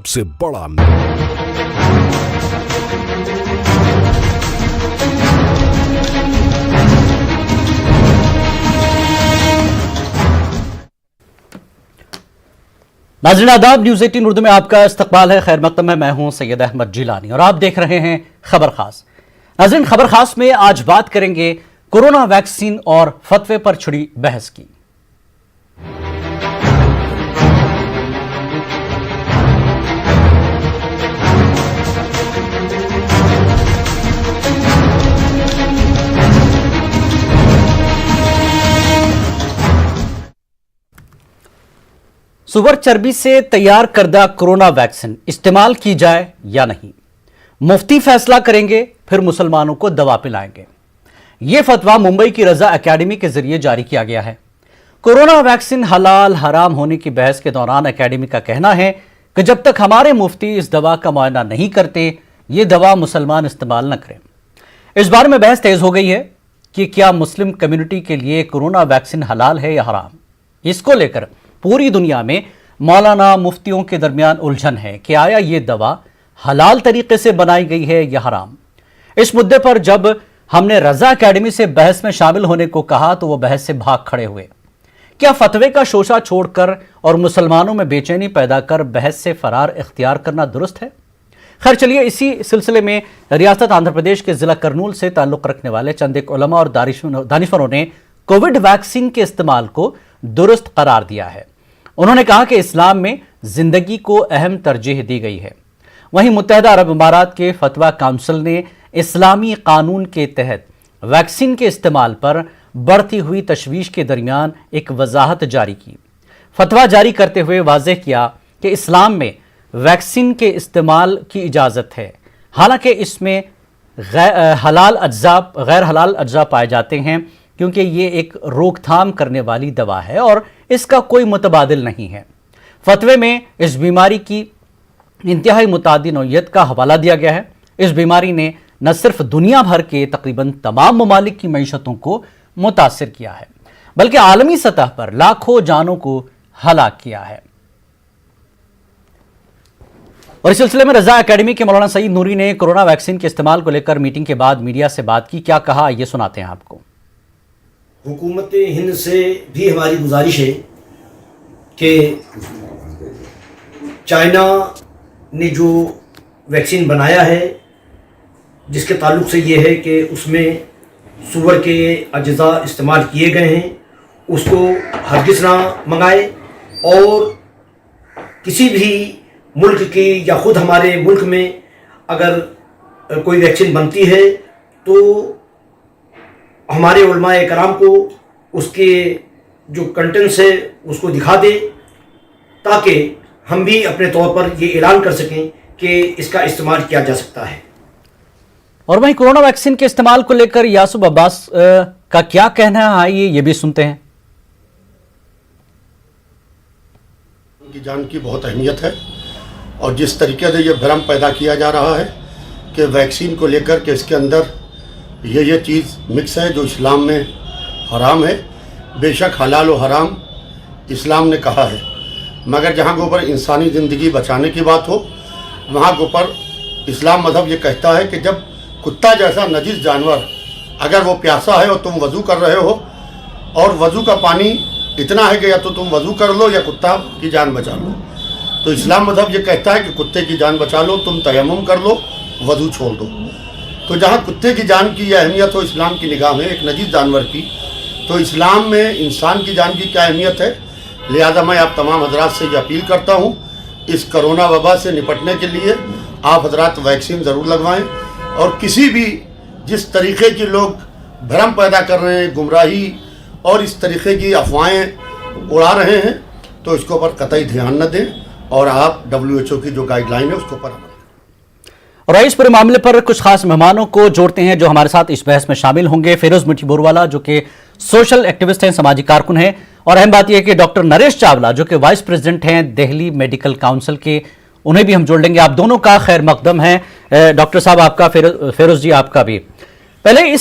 सबसे बड़ा नाज़रीन आदाब, न्यूज़ 18 उर्दू में आपका इस्तकबाल है। खैर मकदम में मैं हूं सैयद अहमद जिलानी और आप देख रहे हैं खबर खास। नाज़रीन, खबर खास में आज बात करेंगे कोरोना वैक्सीन और फतवे पर छिड़ी बहस की। सुअर चर्बी से तैयार करदा कोरोना वैक्सीन इस्तेमाल की जाए या नहीं, मुफ्ती फैसला करेंगे, फिर मुसलमानों को दवा पिलाएंगे। यह फतवा मुंबई की रजा एकेडमी के जरिए जारी किया गया है। कोरोना वैक्सीन हलाल हराम होने की बहस के दौरान एकेडमी का कहना है कि जब तक हमारे मुफ्ती इस दवा का मुआयना नहीं करते, ये दवा मुसलमान इस्तेमाल न करें। इस बारे में बहस तेज हो गई है कि क्या मुस्लिम कम्युनिटी के लिए कोरोना वैक्सीन हलाल है या हराम। इसको लेकर पूरी दुनिया में मौलाना मुफ्तियों के दरमियान उलझन है कि आया ये दवा हलाल तरीके से बनाई गई है या हराम। इस मुद्दे पर जब हमने रजा एकेडमी से बहस में शामिल होने को कहा तो वो बहस से भाग खड़े हुए। क्या फतवे का शोशा छोड़कर और मुसलमानों में बेचैनी पैदा कर बहस से फरार इख्तियार करना दुरुस्त है? खैर चलिए, इसी सिलसिले में रियासत आंध्र प्रदेश के जिला करनूल से ताल्लुक रखने वाले चंद एक उलमा और दानिशवरों ने कोविड वैक्सीन के इस्तेमाल को दुरुस्त करार दिया है। उन्होंने कहा कि इस्लाम में जिंदगी को अहम तरजीह दी गई है। वहीं मुत्तहदा अरब अमारात के फतवा काउंसिल ने इस्लामी कानून के तहत वैक्सीन के इस्तेमाल पर बढ़ती हुई तशवीश के दरमियान एक वजाहत जारी की। फतवा जारी करते हुए वाज़ेह किया कि इस्लाम में वैक्सीन के इस्तेमाल की इजाज़त है, हालांकि इसमें गैर हलाल अज्जा पाए जाते हैं क्योंकि ये एक रोकथाम करने वाली दवा है और इसका कोई मुतबादिल नहीं है। फतवे में इस बीमारी की इंतहाई मुतादी नौइयत का हवाला दिया गया है। इस बीमारी ने न सिर्फ दुनिया भर के तकरीबन तमाम ममालिक की मईशतों को मुतासिर किया है, बल्कि आलमी सतह पर लाखों जानों को हलाक किया है। और इस सिलसिले में रजा एकेडमी के मौलाना सईद नूरी ने कोरोना वैक्सीन के इस्तेमाल को लेकर मीटिंग के बाद मीडिया से बात की। क्या कहा, ये सुनाते हैं आपको। हुकूमत हिंद से भी हमारी गुजारिश है कि चाइना ने जो वैक्सीन बनाया है, जिसके ताल्लुक से ये है कि उसमें सूअर के अज्जा इस्तेमाल किए गए हैं, उसको हरगिज़ ना मंगाए। और किसी भी मुल्क की या ख़ुद हमारे मुल्क में अगर कोई वैक्सीन बनती है तो हमारे उलमाए कराम को उसके जो कंटेंट्स है उसको दिखा दे, ताकि हम भी अपने तौर पर ये ऐलान कर सकें कि इसका इस्तेमाल किया जा सकता है। और वहीं कोरोना वैक्सीन के इस्तेमाल को लेकर यासूब अब्बास का क्या कहना है, आइए ये भी सुनते हैं। उनकी जान की बहुत अहमियत है और जिस तरीके से ये भ्रम पैदा किया जा रहा है कि वैक्सीन को लेकर के इसके अंदर ये चीज़ मिक्स है जो इस्लाम में हराम है। बेशक हलाल और हराम इस्लाम ने कहा है, मगर जहाँ के ऊपर इंसानी ज़िंदगी बचाने की बात हो, वहाँ के ऊपर इस्लाम मज़हब ये कहता है कि जब कुत्ता जैसा नजीस जानवर अगर वो प्यासा है और तुम वज़ू कर रहे हो और वज़ू का पानी इतना है कि या तो तुम वज़ू कर लो या कुत्ता की जान बचा लो, तो इस्लाम मज़हब ये कहता है कि कुत्ते की जान बचा लो, तुम तयम्मुम कर लो, वज़ू छोड़ दो। तो जहाँ कुत्ते की जान की यह अहमियत हो इस्लाम की निगाह में एक नजीस जानवर की, तो इस्लाम में इंसान की जान की क्या अहमियत है। लिहाजा मैं आप तमाम हजरात से ये अपील करता हूँ, इस कोरोना वबा से निपटने के लिए आप हजरात वैक्सीन ज़रूर लगवाएं। और किसी भी जिस तरीके की लोग भ्रम पैदा कर रहे हैं, गुमराही और इस तरीके की अफवाहें उड़ा रहे हैं, तो इसके ऊपर कतई ध्यान न दें और आप WHO की जो गाइडलाइन है उसके ऊपर अमल। और इस पूरे मामले पर कुछ खास मेहमानों को जोड़ते हैं जो हमारे साथ इस बहस में शामिल होंगे। फिरोज मिठी बोरवाला जो कि सोशल एक्टिविस्ट हैं, समाजी कारकुन हैं, और अहम बात यह है कि डॉक्टर नरेश चावला जो कि वाइस प्रेसिडेंट हैं दिल्ली मेडिकल काउंसिल के, उन्हें भी हम जोड़ लेंगे। आप दोनों का खैर मकदम है। डॉक्टर साहब आपका, फिरोज जी आपका भी। पहले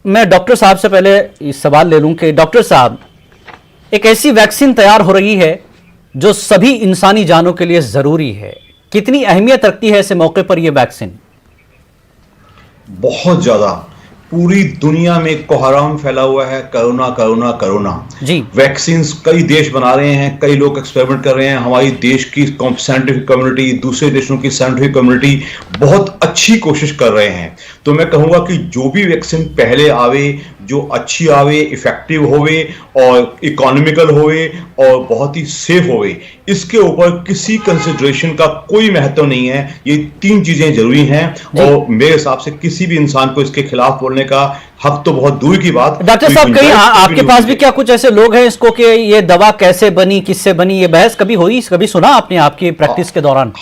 मैं डॉक्टर साहब से पहले इस सवाल ले लूं कि डॉक्टर साहब, एक ऐसी वैक्सीन तैयार हो रही है जो सभी इंसानी जानों के लिए ज़रूरी है, कितनी अहमियत रखती है ऐसे मौके पर यह वैक्सीन? बहुत ज्यादा। पूरी दुनिया में कोहराम फैला हुआ है, कोरोना कोरोना कोरोना। जी। वैक्सीन कई देश बना रहे हैं, कई लोग एक्सपेरिमेंट कर रहे हैं। हमारी देश की साइंटिफिक कम्युनिटी, दूसरे देशों की साइंटिफिक कम्युनिटी बहुत अच्छी कोशिश कर रहे हैं। तो मैं कहूंगा कि जो भी वैक्सीन पहले आवे, जो अच्छी आवे, इफेक्टिव होवे और इकोनॉमिकल होवे और बहुत ही सेफ होवे, इसके ऊपर किसी कंसिडरेशन का कोई महत्व नहीं है। ये तीन चीजें जरूरी हैं और मेरे हिसाब से किसी भी इंसान को इसके खिलाफ बोलने का हक तो बहुत दूर की बात। डॉक्टर साहब, कहीं आपके पास भी क्या कुछ ऐसे लोग हैं इसको कि ये दवा कैसे बनी, किससे बनी, ये बहस कभी हुई, कभी सुना आपने आपकी प्रैक्टिस के दौरान?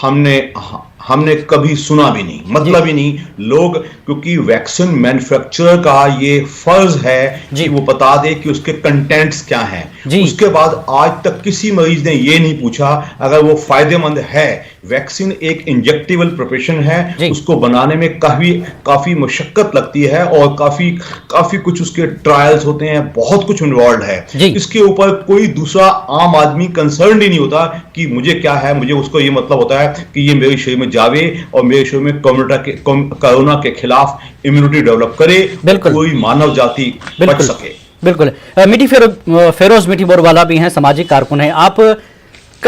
हमने कभी सुना भी नहीं, मतलब ही नहीं। लोग, क्योंकि वैक्सीन मैन्युफैक्चरर का ये फर्ज है कि वो बता दे कि उसके कंटेंट्स क्या हैं। उसके बाद आज तक किसी मरीज ने ये नहीं पूछा अगर वो फायदेमंद है। वैक्सीन एक इंजेक्टेबल प्रिपरेशन है, उसको बनाने में काफी मशक्कत लगती है और काफी कुछ उसके ट्रायल्स होते हैं, बहुत कुछ इन्वॉल्व है। इसके ऊपर कोई दूसरा आम आदमी कंसर्न ही नहीं होता कि मुझे क्या है, मुझे उसको ये मतलब होता है कि ये मेरे शरीर में जावे और मेरे शरीर में कोरोना के खिलाफ इम्यूनिटी डेवलप करे, कोई मानव जाति बच सके। बिल्कुल। मिठी फेरोज मिठी बोरवाला भी हैं, सामाजिक कारकुन हैं। आप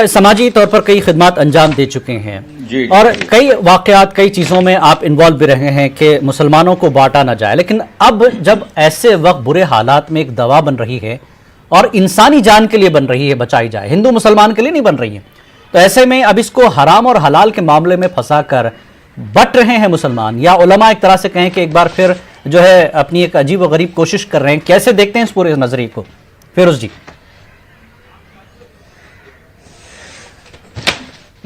समाजी तौर पर कई खिदमात अंजाम दे चुके हैं और कई वाकयात, कई चीज़ों में आप इन्वॉल्व भी रहे हैं कि मुसलमानों को बांटा ना जाए। लेकिन अब जब ऐसे वक्त बुरे हालात में एक दवा बन रही है और इंसानी जान के लिए बन रही है, बचाई जाए, हिंदू मुसलमान के लिए नहीं बन रही है, तो ऐसे में अब इसको हराम और हलाल के मामले में फंसा कर बट रहे हैं मुसलमान, या उलमा एक तरह से कहें कि एक बार फिर जो है अपनी एक अजीब व गरीब कोशिश कर रहे हैं। कैसे देखते हैं इस पूरे नजरिए को फिरोज जी?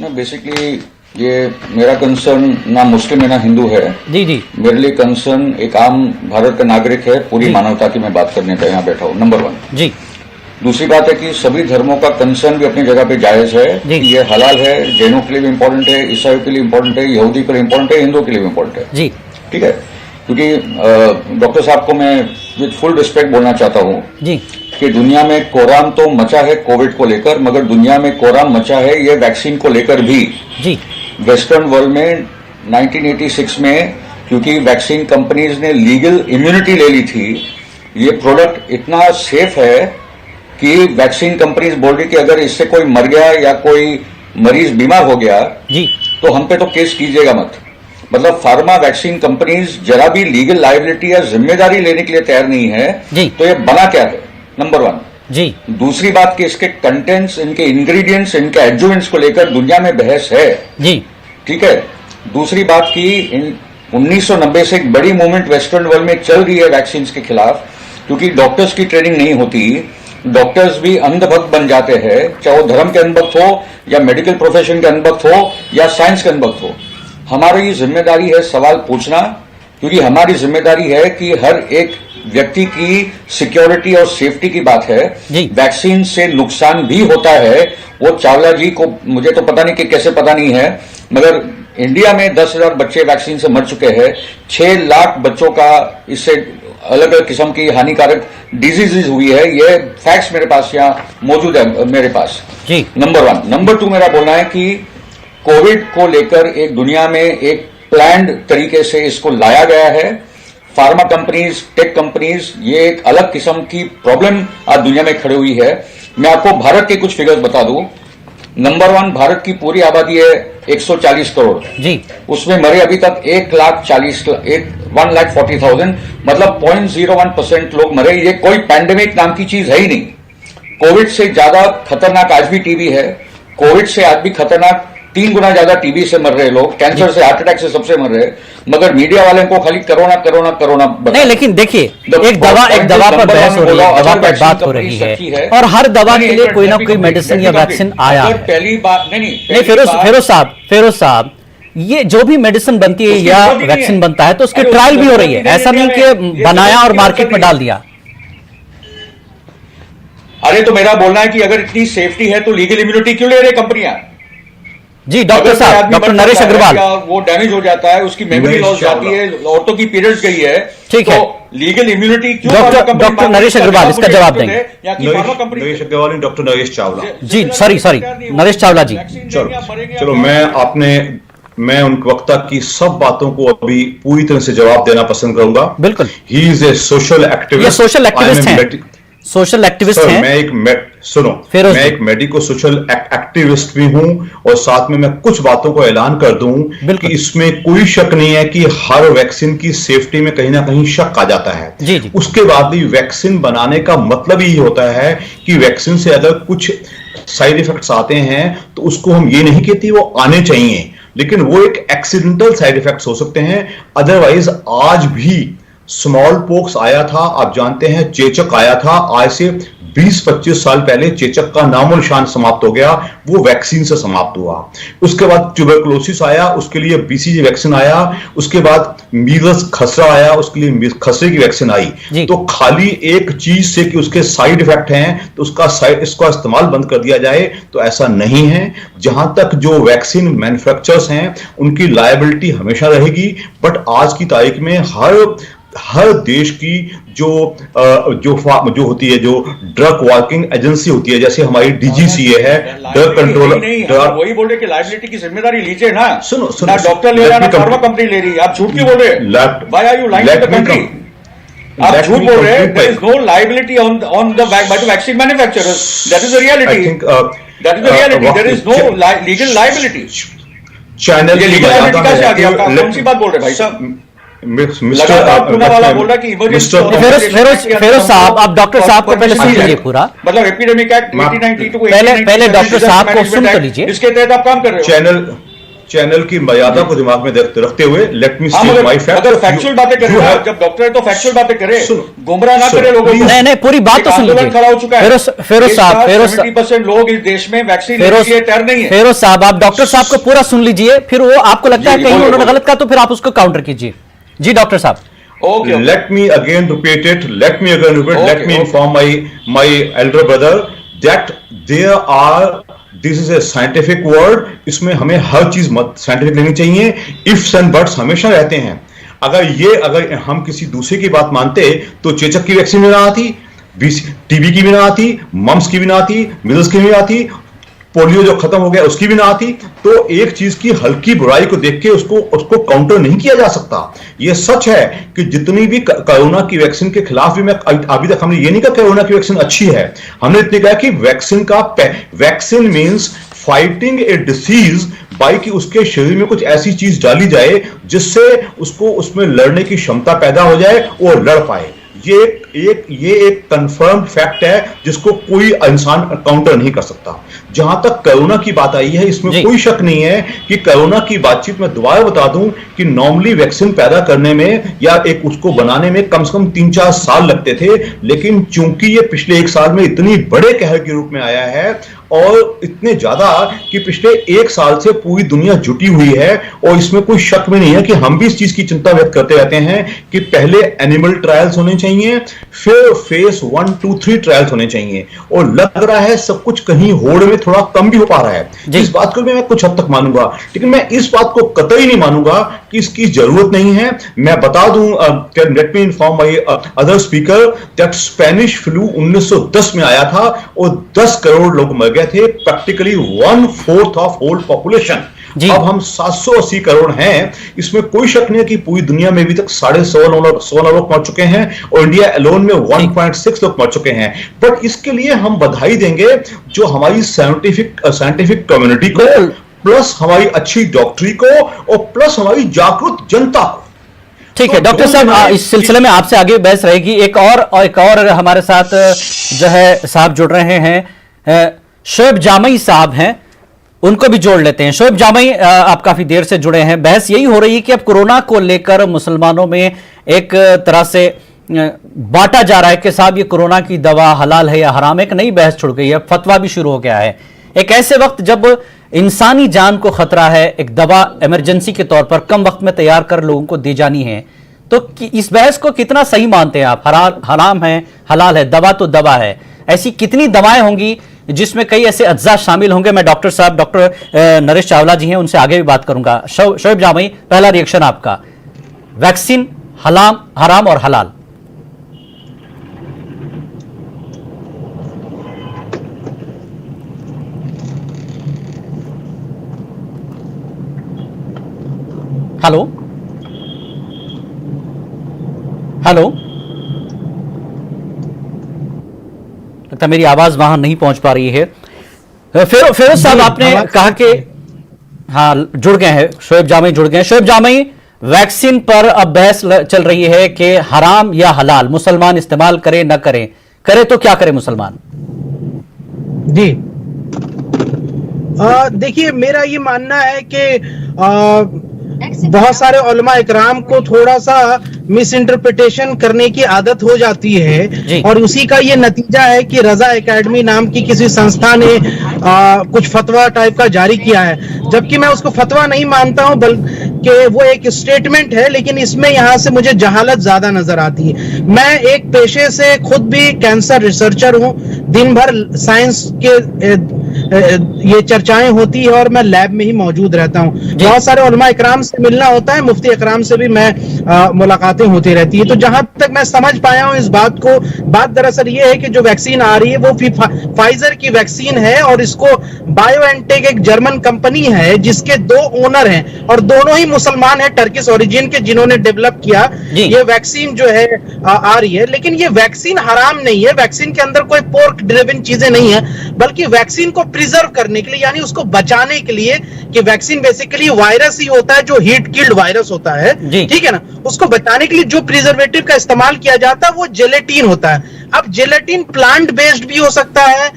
ना, बेसिकली ये मेरा कंसर्न ना मुस्लिम है ना हिंदू है। जी। मेरे लिए कंसर्न एक आम भारत का नागरिक है, पूरी मानवता की मैं बात करने का यहाँ बैठा हूँ, नंबर 1। जी। दूसरी बात है कि सभी धर्मों का कंसर्न भी अपनी जगह पे जायज है। ये हलाल है, जैनों के लिए भी इंपॉर्टेंट है, ईसाइयों के लिए इंपॉर्टेंट है, यहूदी के लिए इंपॉर्टेंट है, हिंदुओं के लिए भी इंपॉर्टेंट है। जी। ठीक है, क्योंकि डॉक्टर साहब को मैं विद फुल रिस्पेक्ट बोलना चाहता हूँ कि दुनिया में कोहराम तो मचा है कोविड को लेकर, मगर दुनिया में कोहराम मचा है ये वैक्सीन को लेकर भी। जी। वेस्टर्न वर्ल्ड में 1986 में, क्योंकि वैक्सीन कंपनीज ने लीगल इम्यूनिटी ले ली थी, ये प्रोडक्ट इतना सेफ है कि वैक्सीन कंपनीज बोल रही कि अगर इससे कोई मर गया या कोई मरीज बीमार हो गया जी, तो हम पे तो केस कीजिएगा मत। मतलब फार्मा वैक्सीन कंपनीज जरा भी लीगल लायबिलिटी या जिम्मेदारी लेने के लिए तैयार नहीं है जी। तो ये बना क्या है, नंबर 1 जी। दूसरी बात कि इसके कंटेंट्स, इनके इंग्रेडिएंट्स, इनके एडजुवेंट्स को लेकर दुनिया में बहस है जी। ठीक है। दूसरी बात की 1990 से एक बड़ी मूवमेंट वेस्टर्न वर्ल्ड में चल रही है वैक्सीन के खिलाफ, क्योंकि डॉक्टर्स की ट्रेनिंग नहीं होती, डॉक्टर्स भी अंधभक्त बन जाते हैं, चाहे वो धर्म के अंधभक्त हो या मेडिकल प्रोफेशन के अंधभक्त हो या साइंस के अंधभक्त हो। हमारी जिम्मेदारी है सवाल पूछना, क्योंकि हमारी जिम्मेदारी है कि हर एक व्यक्ति की सिक्योरिटी और सेफ्टी की बात है। वैक्सीन से नुकसान भी होता है, वो चावला जी को मुझे तो पता नहीं कि कैसे पता नहीं है, मगर इंडिया में 10,000 बच्चे वैक्सीन से मर चुके हैं, 6 लाख बच्चों का इससे अलग अलग किस्म की हानिकारक डिजीजेज हुई है। ये फैक्ट्स मेरे पास यहाँ मौजूद है मेरे पास जी। नंबर 1। नंबर 2 मेरा बोलना है कि कोविड को लेकर एक दुनिया में एक प्लान्ड तरीके से इसको लाया गया है। फार्मा कंपनीज, टेक कंपनीज, ये एक अलग किस्म की प्रॉब्लम आज दुनिया में खड़ी हुई है। मैं आपको भारत के कुछ फिगर्स बता दूं। नंबर 1, भारत की पूरी आबादी है 140 करोड़ जी, उसमें मरे अभी तक 1,40,000, मतलब 0.01% लोग मरे। ये कोई पैंडेमिक नाम की चीज है ही नहीं। कोविड से ज्यादा खतरनाक आज भी टीबी है, कोविड से आज भी खतरनाक 3 गुना ज्यादा टीबी से मर रहे लोग, कैंसर से, हार्ट अटैक से सबसे मर रहे, मगर मीडिया वाले को खाली कोरोना कोरोना कोरोना नहीं। लेकिन देखिए, एक दवा पर बहस हो रही है, दवा पर बात हो रही है, और हर दवा के लिए कोई ना कोई मेडिसिन या वैक्सीन आया है। पहली बात नहीं फिरोज साहब, ये जो भी मेडिसिन बनती है या वैक्सीन बनता है तो उसकी ट्रायल भी हो रही है, ऐसा नहीं कि बनाया और मार्केट में डाल दिया। अरे तो मेरा बोलना है कि अगर इतनी सेफ्टी है तो लीगल इम्यूनिटी क्यों ले रहे कंपनियां? जी डॉक्टर साहब, डॉक्टर नरेश अग्रवाल, वो डैमेज हो जाता है, उसकी मेमोरी लॉस जाती है, औरतों की पीरियड्स गई है, ठीक है, लीगल इम्यूनिटी क्यों? डॉक्टर नरेश अग्रवाल इसका जवाब देंगे। नरेश अग्रवाल, डॉक्टर नरेश चावला जी, सॉरी नरेश चावला जी। चलो मैं उन वक्ता की सब बातों को अभी पूरी तरह से जवाब देना पसंद करूंगा। बिल्कुल, he is a social activist. ये सोशल एक्टिविस्ट हैं, सोशल एक्टिविस्ट हैं। मैं एक मेडिको सोशल एक्टिविस्ट भी हूं, और साथ में मैं कुछ बातों को ऐलान कर दूं कि इसमें कोई शक नहीं है कि हर वैक्सीन की सेफ्टी में कहीं ना कहीं शक आ जाता है। जी जी। उसके बाद भी वैक्सीन बनाने का मतलब ही होता है कि वैक्सीन से अगर कुछ साइड इफेक्ट्स आते हैं तो उसको हम ये नहीं कहते वो आने चाहिए, लेकिन वो एक एक्सीडेंटल साइड इफेक्ट्स हो सकते हैं। अदरवाइज आज भी स्मॉल पोक्स आया था, आप जानते हैं, चेचक आया था, आज से 20-25 साल पहले चेचक का नामो निशान समाप्त हो गया, वो वैक्सीन से समाप्त हुआ। उसके बाद ट्यूबरकुलोसिस आया, उसके लिए बीसीजी वैक्सीन आया, उसके बाद मीजल्स खसरा आया, उसके लिए खसरे की वैक्सीन आई। तो खाली एक चीज से कि उसके साइड इफेक्ट हैं तो इसका इस्तेमाल बंद कर दिया जाए, तो ऐसा नहीं है। जहां तक जो वैक्सीन मैन्युफैक्चरर्स हैं उनकी लायबिलिटी हमेशा रहेगी, बट आज की तारीख में हर देश की जो होती है, जो ड्रग वर्किंग एजेंसी होती है, जैसे हमारी डीजीसीए है, ड्रग कंट्रोल, वही बोल रहे कि लायबिलिटी की जिम्मेदारी लीजिए ना। सुनो ना डॉक्टर ले रहा, ना फार्मा कंपनी ले रही, आप झूठ क्यों बोल रहे हैं? Why are you lying to the country? आप झूठ बोल रहे हैं। There is no liability on the by the vaccine manufacturers, that is the reality, that is the reality, there is no legal liability. Channel ये legal liability कैसे आ गया? आप कौन सी बात बोल रहे हैं भाई साहब? फेरोज साहब, आप डॉक्टर साहब को पहले सुन लीजिए पूरा, मतलब एपिडेमिक एक्ट 1892 पहले डॉक्टर साहब को सुन तो लीजिए, इसके तहत आप काम कर रहे हो। चैनल की मर्यादा को दिमाग में रखते हुए let me state my fact. अगर फैक्चुअल बातें करें, जब डॉक्टर है तो फैक्चुअल बातें करें, गुमराह ना करें लोगों को। नहीं पूरी बात तो सुन लीजिए। खड़ा हो चुका है फेरोज साहब, 70% लोग इस देश में वैक्सीन लेने के लिए तैयार नहीं है। फेरोज साहब, आप डॉक्टर साहब को पूरा सुन लीजिए, फिर वो आपको लगता है कहीं उन्होंने गलत कहा तो फिर आप उसको काउंटर कीजिए। जी डॉक्टर साहब। Okay. Let me again repeat it. Let me inform my elder brother that this is a scientific word. इसमें हमें हर चीज साइंटिफिक लेनी चाहिए। इफ्स एंड बट्स हमेशा रहते हैं। अगर हम किसी दूसरे की बात मानते तो चेचक की वैक्सीन भी ना आती, टीबी की भी ना आती, मम्स की भी ना आती, मिजल्स की भी ना आती, पोलियो जो खत्म हो गया उसकी भी ना आती। तो एक चीज की हल्की बुराई को देख के उसको काउंटर नहीं किया जा सकता। यह सच है कि जितनी भी कोरोना की वैक्सीन के खिलाफ भी मैं अभी तक हमने ये नहीं कहा कोरोना की वैक्सीन अच्छी है, हमने इतने कहा कि vaccine means fighting a disease by कि उसके शरीर में कुछ ऐसी चीज डाली जाए जिससे उसको उसमें लड़ने की क्षमता पैदा हो जाए और लड़ पाए। ये एक कंफर्म फैक्ट है जिसको कोई इंसान काउंटर नहीं कर सकता। जहां तक कोरोना की बात आई है, इसमें कोई शक नहीं है कि कोरोना की बातचीत में दोबारा बता दूं कि नॉर्मली वैक्सीन पैदा करने में या एक उसको बनाने में कम से कम 3-4 साल लगते थे, लेकिन चूंकि ये पिछले 1 साल में इतनी बड़े कहर के रूप में आया है और इतने ज्यादा कि पिछले 1 साल से पूरी दुनिया जुटी हुई है, और इसमें कोई शक भी नहीं है कि हम भी इस चीज की चिंता व्यक्त करते रहते हैं कि पहले एनिमल ट्रायल्स होने चाहिए, फिर फेज 1, 2, 3 ट्रायल्स होने चाहिए, और लग रहा है सब कुछ कहीं होड़ में थोड़ा कम भी हो पा रहा है। इस बात को मैं कुछ हद तक मानूंगा, लेकिन मैं इस बात को कतई नहीं मानूंगा कि इसकी जरूरत नहीं है। मैं बता दूं, let me inform my other speaker that Spanish flu 1910 में आया था और 10 करोड़ लोग मर गए थे, प्रैक्टिकली 1/4 ऑफ होल पॉपुलेशन। अब हम 780 करोड़ हैं। इसमें कोई शक नहीं है कि पूरी दुनिया में अभी तक 1.25 लोग मर चुके हैं और इंडिया अलोन में 1.6 लोग मर चुके हैं। बट इसके लिए हम बधाई देंगे जो हमारी साइंटिफिक कम्युनिटी को, प्लस हमारी अच्छी डॉक्टरी को, और प्लस हमारी जागरूक जनता को। ठीक है डॉक्टर साहब, इस सिलसिले में आपसे आगे बहस रहेगी। एक और हमारे साथ जो है साहब जुड़ रहे हैं, शोएब जामई साहब हैं, उनको भी जोड़ लेते हैं। शोएब जामई, आप काफी देर से जुड़े हैं। बहस यही हो रही है कि अब कोरोना को लेकर मुसलमानों में एक तरह से बांटा जा रहा है कि साहब ये कोरोना की दवा हलाल है या हराम। एक नई बहस छुड़ गई है, फतवा भी शुरू हो गया है। एक ऐसे वक्त जब इंसानी जान को खतरा है, एक दवा इमरजेंसी के तौर पर कम वक्त में तैयार कर लोगों को दी जानी है, तो इस बहस को कितना सही मानते हैं आप? हराम है, हलाल है, दवा तो दवा है। ऐसी कितनी दवाएं होंगी जिसमें कई ऐसे अज्जा शामिल होंगे। मैं डॉक्टर साहब, डॉक्टर नरेश चावला जी हैं, उनसे आगे भी बात करूंगा। शोएब जामई, पहला रिएक्शन आपका, वैक्सीन हराम और हलाल। हेलो हेलो, लगता मेरी आवाज वहां नहीं पहुंच पा रही है। फिरोज साहब, आपने कहा कि हाँ जुड़ गए हैं, शोएब जामई जुड़ गए हैं। शोएब जामई, वैक्सीन पर अब बहस चल रही है कि हराम या हलाल, मुसलमान इस्तेमाल करें न करें, करे तो क्या करें मुसलमान? जी देखिए, मेरा ये मानना है कि बहुत सारे उलमा इकराम को थोड़ा सा मिस इंटरप्रिटेशन करने की आदत हो जाती है और उसी का ये नतीजा है कि रजा एकेडमी नाम की किसी संस्था ने कुछ फतवा टाइप का जारी किया है, जबकि मैं उसको फतवा नहीं मानता हूं, बल्कि वो एक स्टेटमेंट है। लेकिन इसमें यहां से मुझे जहालत ज्यादा नजर आती है। मैं एक पेशे से खुद भी कैंसर रिसर्चर हूं, दिन भर साइंस के ये चर्चाएं होती है और मैं लैब में ही मौजूद रहता हूं। बहुत सारे उलमा इकराम से मिलना होता है, मुफ्ती इकराम से भी मैं मुलाकातें होती रहती है। तो जहां तक मैं समझ पाया हूं इस बात को, बात दरअसल ये है कि जो वैक्सीन आ रही है वो फाइजर की वैक्सीन है और इसको बायोएनटेक एक जर्मन कंपनी है जिसके 2 ओनर हैं और दोनों ही मुसलमान हैं, टर्किश ओरिजिन के, जिन्होंने डेवलप किया ये वैक्सीन जो है आ रही है। लेकिन ये वैक्सीन हराम नहीं है, वैक्सीन के अंदर कोई पोर्क ड्रिवन चीजें नहीं है, बल्कि वैक्सीन को प्रिजर्व करने के लिए, यानी उसको बचाने के लिए, कि वैक्सीन बेसिकली वायरस ही होता है जो हीट किल्ड वायरस होता है, ठीक है ना, उसको बचाने के लिए जो प्रिजर्वेटिव का इस्तेमाल किया जाता है वो जेलेटिन होता है। अब जेलेटिन प्लांट बेस्ड भी हो सकता है,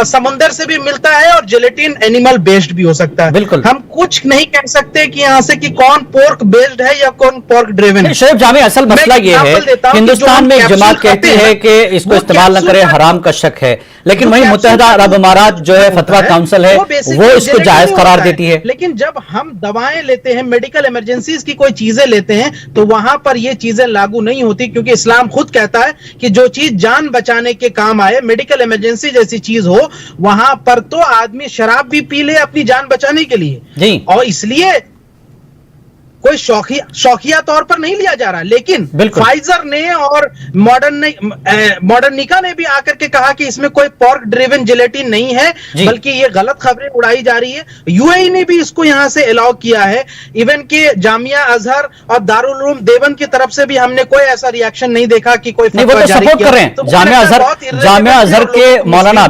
समुंदर से भी मिलता है, और जेलेटिन एनिमल बेस्ड भी हो सकता है। बिल्कुल, हम कुछ नहीं कह सकते कि यहां से कि कौन पोर्क बेस्ड है या कौन पोर्क ड्रिवन है। शोएब जामई, असल मसला ये है, हिंदुस्तान में एक जमात कहती है कि इसको इस्तेमाल न करें, हराम का शक है, लेकिन वहीं मुत्तहिदा अरब अमारात जो है फतवा काउंसिल है वो इसको जायज करार देती है। लेकिन जब हम दवाएं लेते हैं, मेडिकल इमरजेंसीज की कोई चीजें लेते हैं, तो वहां पर ये चीजें लागू नहीं होती, क्योंकि इस्लाम खुद कहता है कि जो चीज जान बचाने के काम आए, मेडिकल इमरजेंसी जैसी चीज हो, वहां पर तो आदमी शराब भी पी ले अपनी जान बचाने के लिए जी। और इसलिए कोई शौकिया तौर पर नहीं लिया जा रहा। लेकिन फाइजर ने और मॉडर्निका ने भी आकर के कहा कि इसमें कोई पोर्क ड्रिवन जेलेटिन नहीं है, बल्कि ये गलत खबरें उड़ाई जा रही है। यूएई ने भी इसको यहां से अलाउ किया है। इवन कि जामिया अजहर और दारुल उलूम देवबंद की तरफ से भी हमने कोई ऐसा रिएक्शन नहीं देखा कि कोई फतवा जारी सपोर्ट कर रहे हैं। तो जामिया अजहर के मौलाना,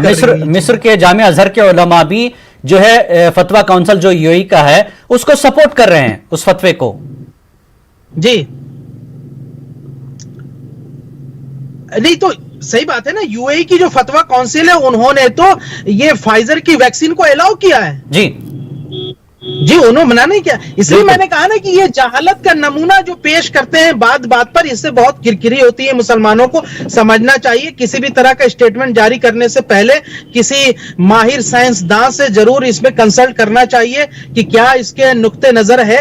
मिस्र के जामिया अजहर के उलमा भी जो है फतवा काउंसिल जो यूएई का है उसको सपोर्ट कर रहे हैं, उस फतवे को जी। नहीं तो सही बात है ना, यूएई की जो फतवा काउंसिल है उन्होंने तो ये फाइजर की वैक्सीन को अलाउ किया है जी। उन्होंने मना नहीं किया। इसलिए मैंने कहा ना कि ये जहालत का नमूना जो पेश करते हैं बात बात पर, इससे बहुत किरकिरी होती है। मुसलमानों को समझना चाहिए, किसी भी तरह का स्टेटमेंट जारी करने से पहले किसी माहिर साइंसदान से जरूर इसमें कंसल्ट करना चाहिए कि क्या इसके नुक्ते नजर है,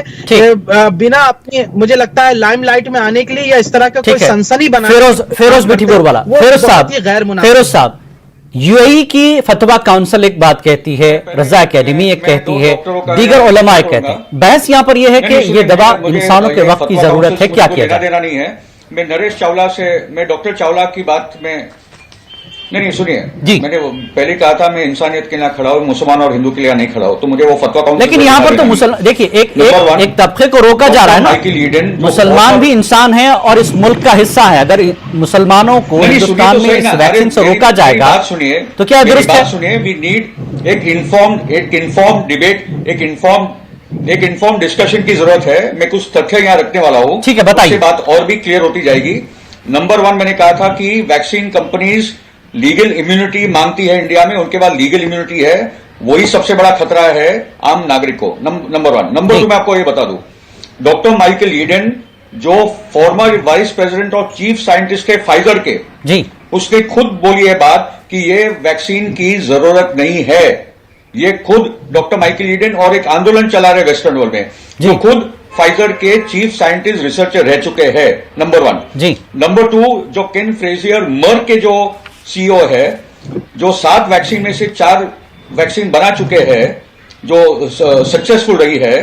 बिना अपनी, मुझे लगता है, लाइमलाइट में आने के लिए या इस तरह का कोई सनसनी बना। फिरोज मिठीपुर वाला, फिरोज साहब, यूएई की फतवा काउंसिल एक बात कहती है, रजा एकेडमी एक कहती है, दीगर उलमा एक कहते हैं। बहस यहां पर यह है कि ये दवा इंसानों के वक्त की जरूरत है, क्या किया जाए? देना नहीं है। मैं नरेश चावला से, मैं डॉक्टर चावला की बात में नहीं सुनिए जी, मैंने पहले कहा था मैं इंसानियत के लिए खड़ा हूं, मुसलमान और हिंदू के लिए नहीं खड़ा हूं, तो मुझे वो फतवा काउंसिल। लेकिन यहाँ पर तो मुसलमान, देखिए एक तबके को रोका जा रहा है ना, मुसलमान भी इंसान है और इस मुल्क का हिस्सा है। अगर मुसलमानों को हिंदुस्तान में इस वैक्सीन से रोका जाएगा तो क्या दुरुस्त है? सुनिए, वी नीड एक इन्फॉर्म डिबेट, एक इन्फॉर्म डिस्कशन की जरूरत है। मैं कुछ तथ्य यहाँ रखने वाला हूँ, ठीक है, बताइए, बात और भी क्लियर होती जाएगी। नंबर 1, मैंने कहा था कि वैक्सीन कंपनीज लीगल इम्यूनिटी मांगती है इंडिया में, उनके पास लीगल इम्यूनिटी है, वही सबसे बड़ा खतरा है आम नागरिक को। नंबर 1। नंबर 2, मैं आपको ये बता दूं, डॉक्टर माइकल ईडन जो फॉर्मर वाइस प्रेसिडेंट और चीफ साइंटिस्ट है फाइजर के जी, उसने खुद बोली है बात कि ये वैक्सीन की जरूरत नहीं है। ये खुद डॉक्टर माइकल ईडन और एक आंदोलन चला रहे वेस्टर्न वर्ल्ड में, जो खुद फाइजर के चीफ साइंटिस्ट रिसर्चर रह चुके हैं। नंबर 1 जी। नंबर 2, जो केन फ्रेजियर मर्क के जो सीईओ है, जो 7 वैक्सीन में से 4 वैक्सीन बना चुके हैं, जो सक्सेसफुल रही है,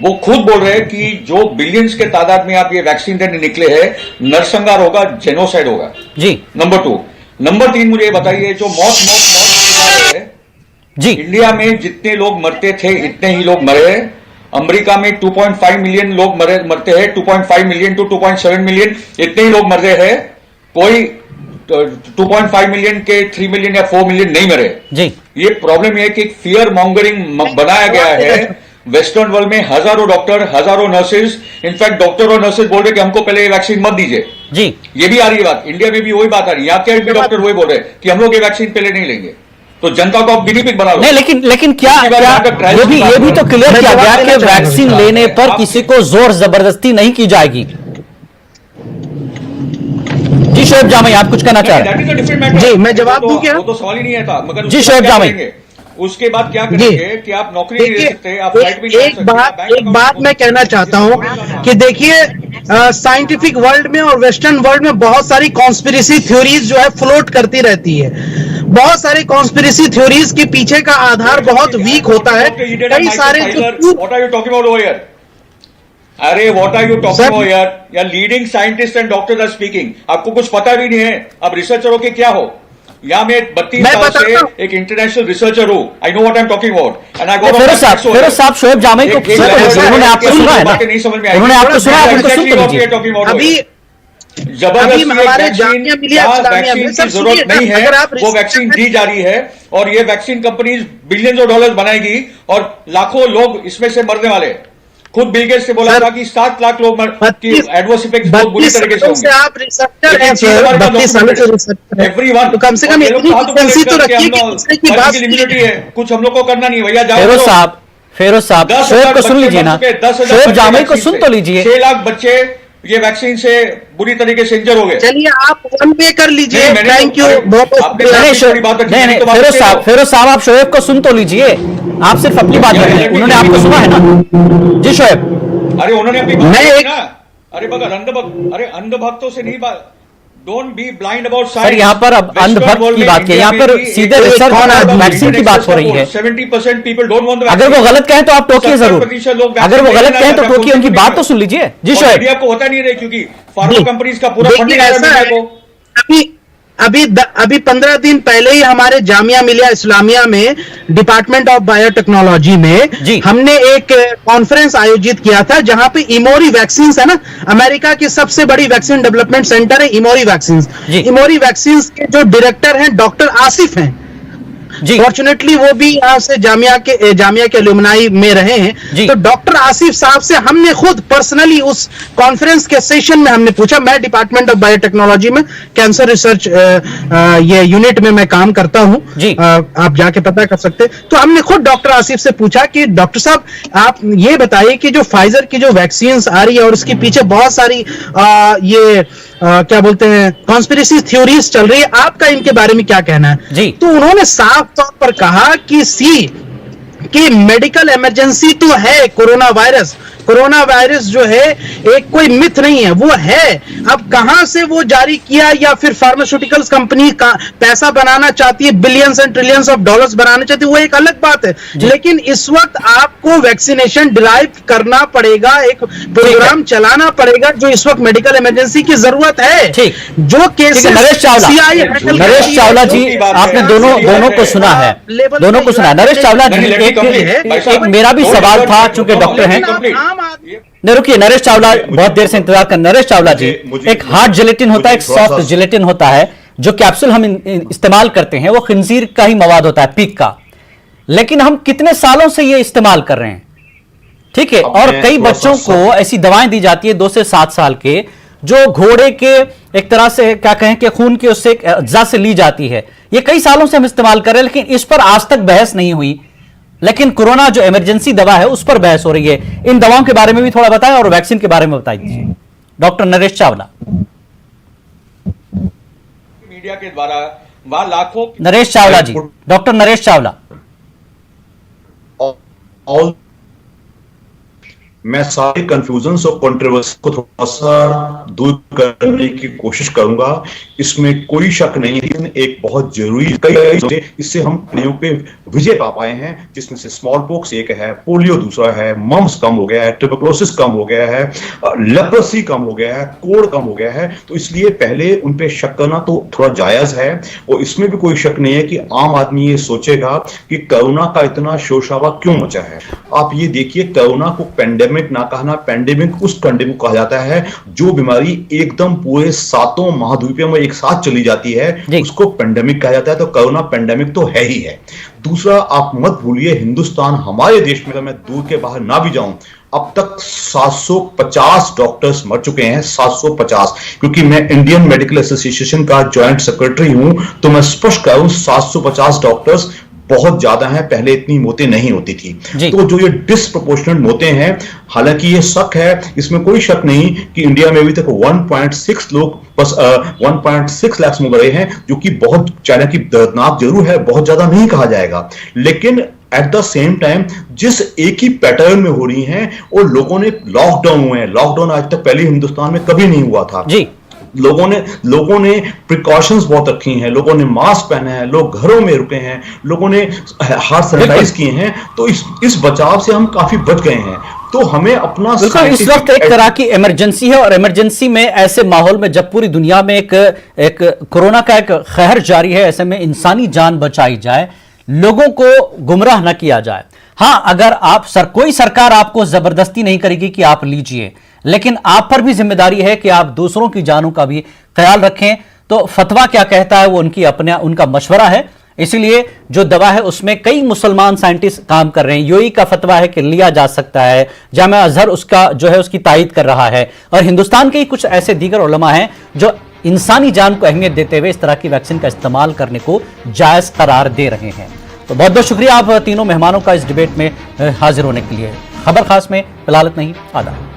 वो खुद बोल रहे हैं कि जो बिलियंस के तादाद में आप ये वैक्सीन देने निकले हैं, नरसंहार होगा, जेनोसाइड होगा। जी। नंबर 2। नंबर 3 मुझे ये बताइए, जो मौत है जी, इंडिया में जितने लोग मरते थे इतने ही लोग मरे। अमेरिका में 2.5 मिलियन लोग मरते हैं, 2.5 मिलियन टू 2.7 मिलियन इतने ही लोग मरते हैं। कोई 2.5 मिलियन के 3 मिलियन या 4 मिलियन नहीं मरे। जी। ये प्रॉब्लम है कि फियर मॉन्गरिंग बनाया गया है वेस्टर्न वर्ल्ड में। हजारों डॉक्टर, हजारों नर्सेज, इनफैक्ट डॉक्टर और नर्सेज बोल रहे कि हमको पहले ये वैक्सीन मत दीजिए। जी, ये भी आ रही है बात, इंडिया में भी वही बात आ रही है। यहाँ के भी डॉक्टर वही बोल रहे हैं कि हम लोग ये वैक्सीन पहले नहीं लेंगे, तो जनता को आप गिनी पिग बना लो। नहीं, लेकिन क्या ये भी तो क्लियर किया गया कि वैक्सीन लेने पर किसी को जोर जबरदस्ती नहीं की जाएगी। जी शोएब जामई, आप कुछ कहना चाह रहे हैं? जी, मैं जवाब दूं क्या? वो तो सवाल ही नहीं था, मगर जी शोएब जामई, उसके बाद क्या करेंगे कि आप नौकरी नहीं ले सकते, आप फ्लाइट भी नहीं ले सकते। एक बात मैं कहना चाहता हूं कि देखिए, साइंटिफिक वर्ल्ड में और वेस्टर्न वर्ल्ड में बहुत सारी कॉन्स्पिरेसी थ्योरीज जो है फ्लोट करती रहती है। बहुत सारी कॉन्स्पिरेसी थ्योरीज के पीछे का आधार बहुत वीक होता है। कई सारे what are you talking about over here? अरे what are you talking about here? या leading scientist and doctors are speaking. आपको कुछ पता भी नहीं है, आप रिसर्चर हो कि क्या हो? या मैं 32 साल से एक इंटरनेशनल रिसर्चर हूं। I know what I am talking about and I got Firoz साहब शोएब जामई को उन्होंने आपको सुना है ना? उन्होंने आपको सुना है, उनको सुन तो लीजिए। अभी जबरदस्ती हमारे वैक्सीन जामिया मिलिया इस्लामिया में की जरूरत नहीं है, वो वैक्सीन दी जा रही है और ये vaccine companies billions of dollars बनाएगी और लाखों लोग इसमें से मरने वाले हैं। खुद बिल गेट्स से बोला था कि 7 लाख लोग की एडवर्स इफेक्ट बहुत बुरी तरीके से होंगे। आप रिसर्चर हैं सर, 32 सालों से रिसर्चर एवरीवन, तो कम से कम इतनी फ्रीक्वेंसी तो रखिए कि दूसरे की बात लिमिटेड है। कुछ हम लोग को करना नहीं भैया। जाओ फिरोज साहब शोएब को सुन लीजिए ना, शोएब जामई को सुन तो लीजिए। 6 लाख बच्चे ये वैक्सीन से बुरी तरीके से इंजर हो गए। चलिए आप वन पे कर लीजिए। Thank you. फिरोज साहब आप शोएब को सुन तो लीजिए, आप सिर्फ अपनी बात करें, उन्होंने आपको सुना है ना? जी शोएब। अरे उन्होंने अपनी बात ना, अरे बगैर अंधभक्तों से नहीं बात। Don't be blind about science. Sir यहाँ पर अब अंधभक्त की बात की, यहाँ पर सीधे रिसर्च वैक्सीन की बात हो रही है। 70% पीपल डोंट वांट द अगर वो गलत कहें तो आप टोकिए जरूर, अगर वो गलत कहें तो टोकिए, उनकी बात तो सुन लीजिए। जी शोएब। आपको होता नहीं रहे क्योंकि फार्मा कंपनीज का पूरा फंडिंग ऐसा है। अभी 15 दिन पहले ही हमारे जामिया मिलिया इस्लामिया में डिपार्टमेंट ऑफ बायोटेक्नोलॉजी में हमने एक कॉन्फ्रेंस आयोजित किया था, जहां पे इमोरी वैक्सीन है ना, अमेरिका की सबसे बड़ी वैक्सीन डेवलपमेंट सेंटर है इमोरी वैक्सीन। इमोरी वैक्सीन के जो डायरेक्टर हैं डॉक्टर आसिफ हैं। फॉर्चुनेटली वो भी यहाँ से जामिया के एलुमनाई में रहे हैं। तो डॉक्टर आसिफ साहब से हमने खुद पर्सनली उस कॉन्फ्रेंस के सेशन में हमने पूछा, मैं डिपार्टमेंट ऑफ बायोटेक्नोलॉजी में कैंसर रिसर्च ये यूनिट में मैं काम करता हूं, आप जाके पता कर सकते। तो हमने खुद डॉक्टर आसिफ से पूछा कि डॉक्टर साहब आप ये बताइए कि जो फाइजर की जो वैक्सीन आ रही है और उसके पीछे बहुत सारी क्या बोलते हैं कॉन्स्पिरेसी थ्योरीज चल रही है, आपका इनके बारे में क्या कहना है? तो उन्होंने साफ तौर पर कहा कि मेडिकल इमरजेंसी तो है। कोरोना वायरस जो है एक कोई मिथ नहीं है, वो है। अब कहां से वो जारी किया या फिर फार्मास्यूटिकल्स कंपनी का पैसा बनाना चाहती है, billions and trillions of dollars बनाना चाहती है, वो एक अलग बात है। लेकिन इस वक्त आपको वैक्सीनेशन डिराइव करना पड़ेगा, एक प्रोग्राम चलाना पड़ेगा जो इस वक्त मेडिकल इमरजेंसी की जरूरत है। जो केस नरेश चावला जी, आपने दोनों को सुना है, दोनों को सुना है। नरेश चावला जी, एक मेरा भी सवाल था, चूंकि डॉक्टर हैं। नहीं रुकिए, नरेश चावला बहुत देर से इंतजार कर। नरेश चावला जी, एक हार्ड जिलेटिन होता है, एक सॉफ्ट जिलेटिन होता है। जो कैप्सूल हम इस्तेमाल करते हैं वो खिंजीर का ही मवाद होता है, पीक का। लेकिन हम कितने सालों से ये इस्तेमाल कर रहे हैं, ठीक है। और कई बच्चों को ऐसी दवाएं दी जाती है 2 से 7 साल के, जो घोड़े के एक तरह से क्या कहें कि खून के उससे अज्जा से ली जाती है। ये कई सालों से हम इस्तेमाल कर रहे हैं, लेकिन इस पर आज तक बहस नहीं हुई। लेकिन कोरोना जो इमरजेंसी दवा है उस पर बहस हो रही है। इन दवाओं के बारे में भी थोड़ा बताएं और वैक्सीन के बारे में बता दीजिए, डॉक्टर नरेश चावला। मीडिया के द्वारा वहां लाखों नरेश चावला जी, डॉक्टर नरेश चावला। मैं सारे कंफ्यूजन्स और कंट्रोवर्सी को थोड़ा सा दूर करने की कोशिश करूंगा। इसमें कोई शक नहीं है, लेकिन एक बहुत जरूरी कई इससे हम प्लेयों पे विजय पा पाए हैं, जिसमें से स्मॉल पॉक्स एक है, पोलियो दूसरा है, मम्स कम हो गया है, ट्यूबरकुलोसिस कम हो गया है, लेप्रोसी कम हो गया है, कोड़ कम हो गया है। तो इसलिए पहले उन पे शक करना तो थोड़ा जायज है, और इसमें भी कोई शक नहीं है कि आम आदमी ये सोचेगा कि कोरोना का इतना शोरशराबा क्यों मचा है। आप ये देखिए, कोरोना को पेंडेमिक ना कहना, पेंडेमिक उस पेंडेमिक को कहा जाता है जो बीमारी एकदम पूरे 7 महाद्वीपों में एक साथ चली जाती है, उसको पेंडेमिक कहा जाता है। तो कोरोना पेंडेमिक तो है ही है। दूसरा, आप मत भूलिए, हिंदुस्तान हमारे देश में, अगर मैं दूर के बाहर ना भी जाऊं, अब तक 750 डॉक्टर्स मर चुके हैं, 750। क्योंकि मैं इंडियन मेडिकल एसोसिएशन का जॉइंट सेक्रेटरी हूं, तो मैं स्पष्ट कहूं 750 डॉक्टर्स बहुत ज्यादा हैं। पहले इतनी मौतें नहीं होती थी। तो जो ये डिस्प्रोपोर्शनल मौतें हैं, हालांकि ये शक है, इसमें कोई शक नहीं कि इंडिया में अभी तक 1.6 लोग बस 1.6 लाख मर रहे हैं, जो कि बहुत चाइना की दर्दनाक जरूर है, बहुत ज्यादा नहीं कहा जाएगा। लेकिन एट द सेम टाइम जिस एक ही पैटर्न में हो रही हैं, और लोगों ने लॉकडाउन हुए हैं, लॉकडाउन आज तक पहले हिंदुस्तान में कभी नहीं हुआ था जी। लोगों ने प्रिकॉशंस बहुत रखी हैं, लोगों ने मास्क पहने हैं, लोग घरों में रुके हैं, लोगों ने हाथ सैनिटाइज किए हैं। तो इस बचाव से हम काफी बच गए हैं। तो हमें अपना इस वक्त एक तरह की इमरजेंसी है, और इमरजेंसी में ऐसे माहौल में जब पूरी दुनिया में एक कोरोना का एक कहर जारी है, ऐसे में इंसानी जान बचाई जाए, लोगों को गुमराह न किया जाए। हां, अगर कोई सरकार आपको जबरदस्ती नहीं करेगी कि आप लीजिए, लेकिन आप पर भी जिम्मेदारी है कि आप दूसरों की जानों का भी ख्याल रखें। तो फतवा क्या कहता है वो उनका मशवरा है। इसलिए जो दवा है उसमें कई मुसलमान साइंटिस्ट काम कर रहे हैं। यूएई का फतवा है कि लिया जा सकता है, जामिया अजहर उसका जो है उसकी तायीद कर रहा है, और हिंदुस्तान के कुछ ऐसे दीगर उलमा हैं जो इंसानी जान को अहमियत देते हुए इस तरह की वैक्सीन का इस्तेमाल करने को जायज करार दे रहे हैं। तो बहुत बहुत शुक्रिया आप तीनों मेहमानों का इस डिबेट में हाजिर होने के लिए। खबर खास में फिलहाल इतना ही। आदाब।